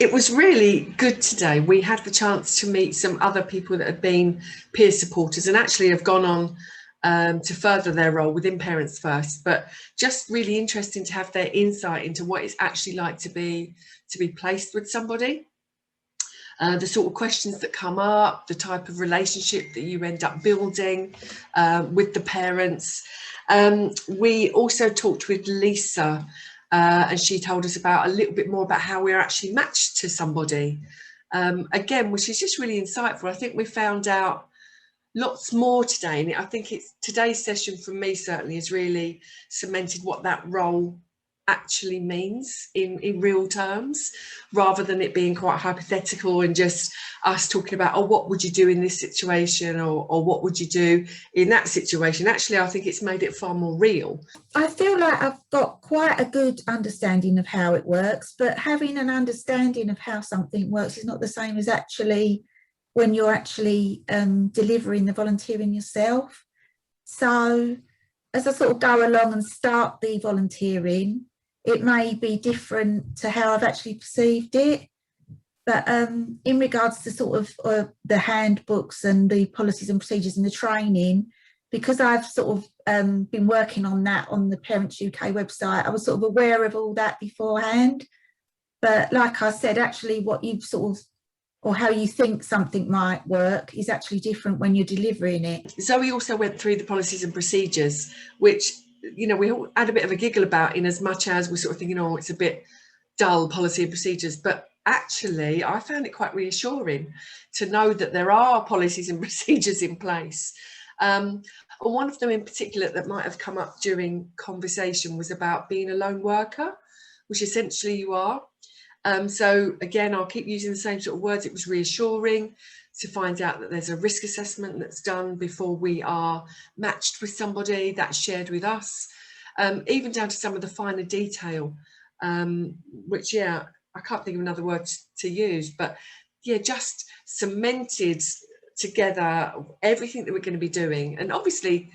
It was really good today. We had the chance to meet some other people that had been peer supporters and actually have gone on to further their role within Parents First, but just really interesting to have their insight into what it's actually like to be placed with somebody. The sort of questions that come up, the type of relationship that you end up building with the parents. We also talked with Lisa and she told us about a little bit more about how we're actually matched to somebody. Again, which is just really insightful. I think we found out lots more today, and I think it's today's session for me certainly has really cemented what that role actually means in real terms, rather than it being quite hypothetical and just us talking about, oh, what would you do in this situation, or what would you do in that situation. Actually, I think it's made it far more real. I feel like I've got quite a good understanding of how it works, but having an understanding of how something works is not the same as actually when you're actually delivering the volunteering yourself. So as I sort of go along and start the volunteering, it may be different to how I've actually perceived it. But in regards to sort of the handbooks and the policies and procedures and the training, because I've sort of been working on that on the Parents UK website, I was sort of aware of all that beforehand. But like I said, actually what you've sort of, or how you think something might work is actually different when you're delivering it. Zoe also went through the policies and procedures, which, you know, we all had a bit of a giggle about, in as much as we're sort of thinking, oh, it's a bit dull, policy and procedures, but actually I found it quite reassuring to know that there are policies and procedures in place. And one of them in particular that might have come up during conversation was about being a lone worker, which essentially you are. So again, I'll keep using the same sort of words. It was reassuring to find out that there's a risk assessment that's done before we are matched with somebody, that's shared with us, even down to some of the finer detail, which, yeah, I can't think of another word to use, but yeah, just cemented together everything that we're going to be doing. And obviously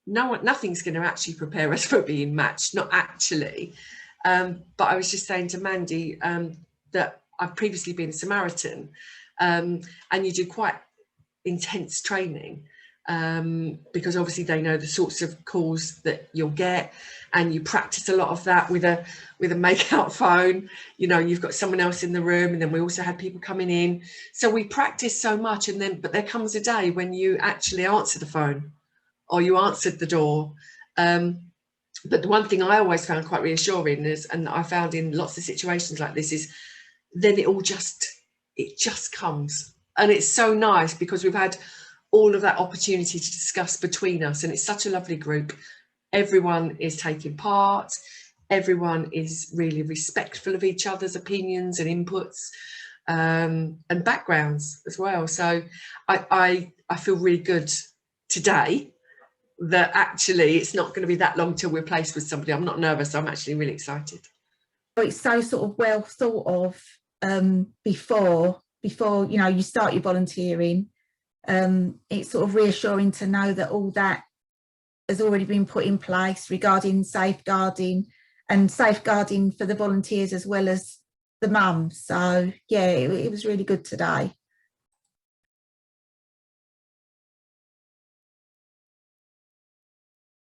nothing's going to actually prepare us for being matched, not actually. But I was just saying to Mandy that I've previously been a Samaritan, and you do quite intense training because obviously they know the sorts of calls that you'll get, and you practice a lot of that with a make-out phone. You know, you've got someone else in the room, and then we also had people coming in. So we practice so much, and then but there comes a day when you actually answer the phone or you answered the door. But the one thing I always found quite reassuring is, and I found in lots of situations like this, is then it just comes. And it's so nice because we've had all of that opportunity to discuss between us, and it's such a lovely group. Everyone is taking part, everyone is really respectful of each other's opinions and inputs and backgrounds as well. So I feel really good today that actually it's not going to be that long till we're placed with somebody. I'm not nervous, I'm actually really excited. It's so sort of well thought of before you know you start your volunteering. It's sort of reassuring to know that all that has already been put in place regarding safeguarding for the volunteers as well as the mums. So yeah, it was really good today.